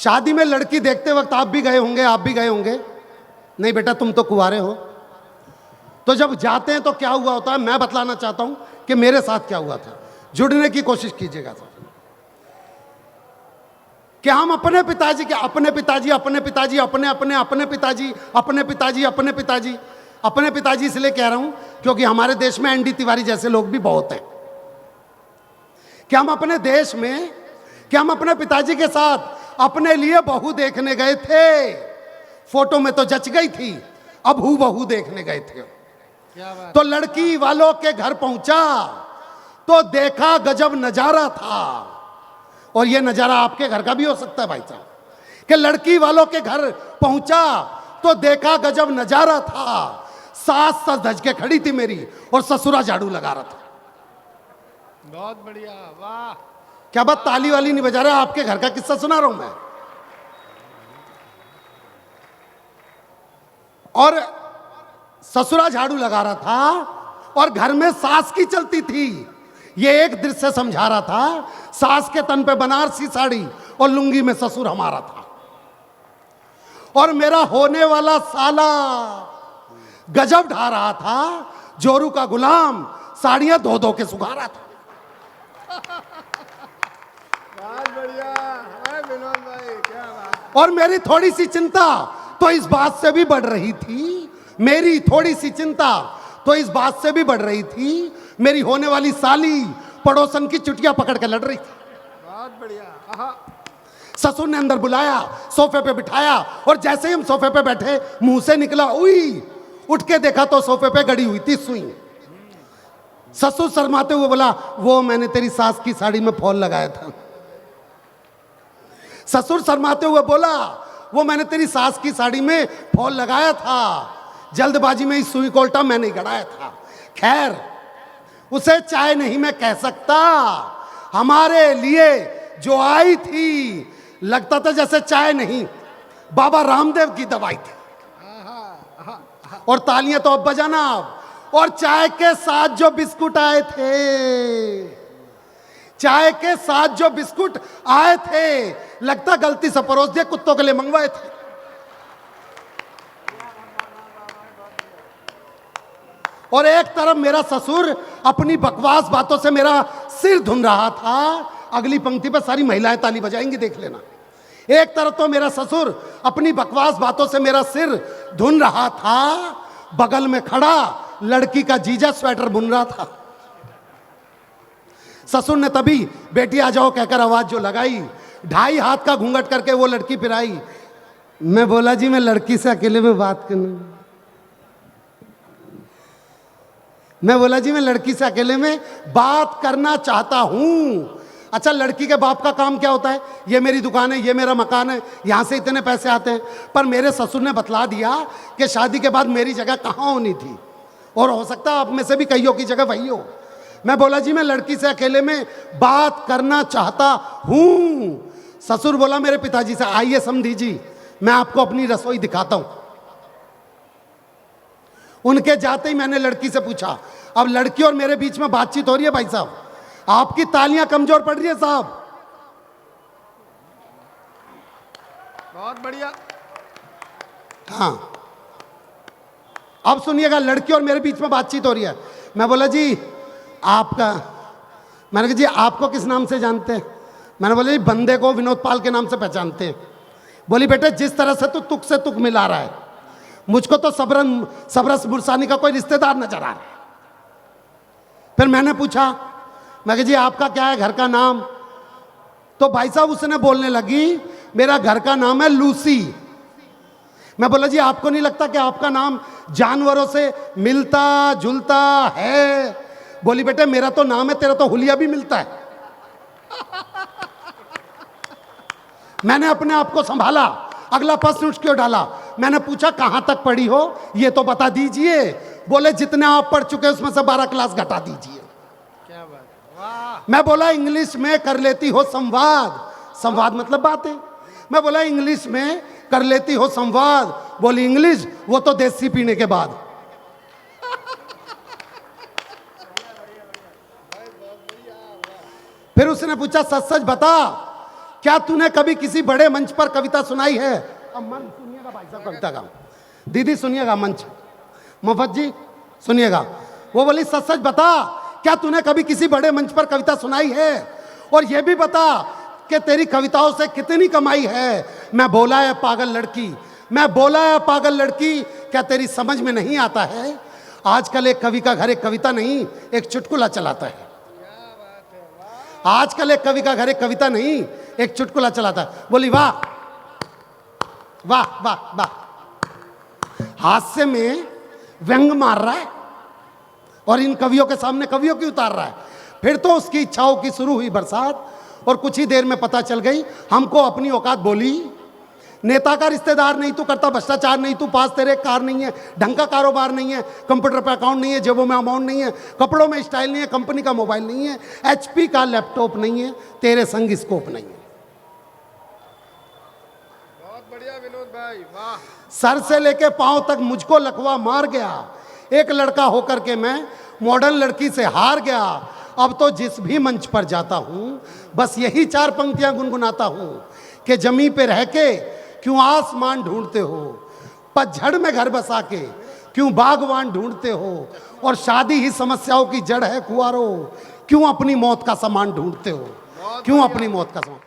शादी में लड़की देखते वक्त आप भी गए होंगे, आप भी गए होंगे। नहीं बेटा तुम तो कुंवारे हो। तो जब जाते हैं तो क्या हुआ होता है, मैं बतलाना चाहता हूं कि मेरे साथ क्या हुआ था। जुड़ने की कोशिश कीजिएगा सर। कि हम अपने पिताजी के अपने पिताजी अपने पिताजी अपने अपने अपने पिताजी अपने पिताजी अपने पिताजी अपने पिताजी इसलिए कह रहा हूं क्योंकि हमारे देश में एनडी तिवारी जैसे लोग भी बहुत हैं। कि हम अपने देश में, कि हम अपने पिताजी के साथ अपने लिए बहू देखने गए थे। फोटो में तो जच गई थी, अब हूँ बहू देखने गए थे। तो लड़की वालों के घर पहुंचा तो देखा गजब नजारा था। और यह नजारा आपके घर का भी हो सकता है भाई साहब। कि लड़की वालों के घर पहुंचा तो देखा गजब नजारा था। सास सज धज के खड़ी थी मेरी और ससुरा झाड़ू लगा रहा था। बहुत बढ़िया, वाह। क्या बात, ताली वाली नहीं बजा रहे? आपके घर का किस्सा सुना रहा हूं मैं। और ससुरा झाड़ू लगा रहा था और घर में सास की चलती थी। ये एक दृश्य समझा रहा था। सास के तन पे बनारसी साड़ी और लुंगी में ससुर हमारा था। और मेरा होने वाला साला गजब ढा रहा था। जोरू का गुलाम साड़ियां धो धो के सुखा रहा था। बहुत बढ़िया है विनोद भाई, क्या बात। और मेरी थोड़ी सी चिंता तो इस बात से भी बढ़ रही थी, मेरी थोड़ी सी चिंता तो इस बात से भी बढ़ रही थी, मेरी होने वाली साली पड़ोसन की चुटिया पकड़ के लड़ रही थी। बहुत बढ़िया। आहा। ससुर ने अंदर बुलाया, सोफे पे बिठाया और जैसे ही हम सोफे पे बैठे मुंह से निकला उई। उठ के देखा तो सोफे पे गड़ी हुई थी सुई। ससुर शर्माते हुए बोला, वो मैंने तेरी सास की साड़ी में फॉल लगाया था। ससुर शर्माते हुए बोला, वो मैंने तेरी सास की साड़ी में फॉल लगाया था। जल्दबाजी में इस सुई को उल्टा मैंने गड़ाया था। खैर उसे चाय नहीं मैं कह सकता, हमारे लिए जो आई थी लगता था जैसे चाय नहीं बाबा रामदेव की दवाई थी। और तालियां तो अब बजाना। और चाय के साथ जो बिस्कुट आए थे, चाय के साथ जो बिस्कुट आए थे लगता गलती से परोस दिए, कुत्तों के लिए मंगवाए थे। और एक तरफ मेरा ससुर अपनी बकवास बातों से मेरा सिर धुन रहा था। अगली पंक्ति पर सारी महिलाएं ताली बजाएंगी, देख लेना। एक तरफ तो मेरा ससुर अपनी बकवास बातों से मेरा सिर धुन रहा था, बगल में खड़ा लड़की का जीजा स्वेटर बुन रहा था। ससुर ने तभी बेटी आ जाओ कहकर आवाज जो लगाई, 2.5 हाथ का घूंघट करके वो लड़की पिराई। मैं बोला, जी मैं लड़की से अकेले में बात करना। मैं बोला, जी मैं लड़की से अकेले में बात करना चाहता हूं। अच्छा, लड़की के बाप का काम क्या होता है? ये मेरी दुकान है, ये मेरा मकान है, यहां से इतने पैसे आते हैं। पर मेरे ससुर ने बतला दिया कि शादी के बाद मेरी जगह कहां होनी थी, और हो सकता है आप में से भी कईयों की जगह वही हो। मैं बोला, जी मैं लड़की से अकेले में बात करना चाहता हूं। ससुर बोला मेरे पिताजी से, आइए समधी जी मैं आपको अपनी रसोई दिखाता हूं। उनके जाते ही मैंने लड़की से पूछा। अब लड़की और मेरे बीच में बातचीत हो रही है भाई साहब। आपकी तालियां कमजोर पड़ रही है साहब। बहुत बढ़िया। हाँ, अब सुनिएगा, लड़की और मेरे बीच में बातचीत हो रही है। मैं बोला, जी आपका, मैंने कहा जी आपको किस नाम से जानते हैं? मैंने बोला, जी बंदे को विनोद पाल के नाम से पहचानते हैं। बोली, बेटे जिस तरह से तू तुक से तुक मिला रहा है, मुझको तो सबरस बुरसानी का कोई रिश्तेदार नजर आ रहा है। फिर मैंने पूछा, मैं कहा जी आपका क्या है घर का नाम? तो भाई साहब उसने बोलने लगी, मेरा घर का नाम है लूसी। मैं बोला, जी आपको नहीं लगता कि आपका नाम जानवरों से मिलता जुलता है? बोली, बेटे मेरा तो नाम है, तेरा तो हुलिया भी मिलता है। मैंने अपने आप को संभाला, अगला प्रश्न उठ क्यों डाला? मैंने पूछा कहां तक पढ़ी हो ये तो बता दीजिए। बोले, जितने आप पढ़ चुके उसमें से 12 क्लास घटा दीजिए। क्या बात है, वाह। मैं बोला, इंग्लिश में कर लेती हो संवाद? संवाद मतलब बातें। मैं बोला, इंग्लिश में कर लेती हो संवाद? बोली, इंग्लिश वो तो देसी पीने के बाद। फिर उसने पूछा, सच सच बता क्या तूने कभी किसी बड़े मंच पर कविता सुनाई है? अब मन सुनिएगा भाई साहब, कविता का दीदी सुनिएगा, मंच मुफत जी सुनिएगा। वो बोली सच सच बता, क्या तूने कभी किसी बड़े मंच पर कविता सुनाई है? और ये भी बता कि तेरी कविताओं से कितनी कमाई है? मैं बोला है पागल लड़की, मैं बोला है पागल लड़की, क्या तेरी समझ में नहीं आता है? आजकल एक कवि का घर एक कविता नहीं, एक चुटकुला चलाता है। आजकल एक कवि का घर एक कविता नहीं, एक चुटकुला चलाता है। बोली वाह वाह वाह वाह, हास्य में व्यंग मार रहा है और इन कवियों के सामने कवियों की उतार रहा है। फिर तो उसकी इच्छाओं की शुरू हुई बरसात और कुछ ही देर में पता चल गई हमको अपनी औकात। बोली नेता का रिश्तेदार नहीं, तू करता भ्रष्टाचार नहीं, तू पास तेरे कार नहीं है, ढंग का कारोबार नहीं है, कंप्यूटर पे अकाउंट नहीं है, जेबों में अमाउंट नहीं है, कपड़ों में स्टाइल नहीं है, कंपनी का मोबाइल नहीं है, HP का लैपटॉप नहीं है, तेरे संग स्कोप नहीं है। बहुत बढ़िया विनोद भाई, वाह। सर से लेके पांव तक मुझको लकवा मार गया, एक लड़का होकर के मैं मॉडर्न लड़की से हार गया। अब तो जिस भी मंच पर जाता हूं बस यही 4 पंक्तियां गुनगुनाता हूं कि जमी पे रह के क्यों आसमान ढूंढते हो, पतझड़ में घर बसा के क्यों बागवान ढूंढते हो, और शादी ही समस्याओं की जड़ है कुंवारों, क्यों अपनी मौत का सामान ढूंढते हो, क्यों अपनी मौत का सामान।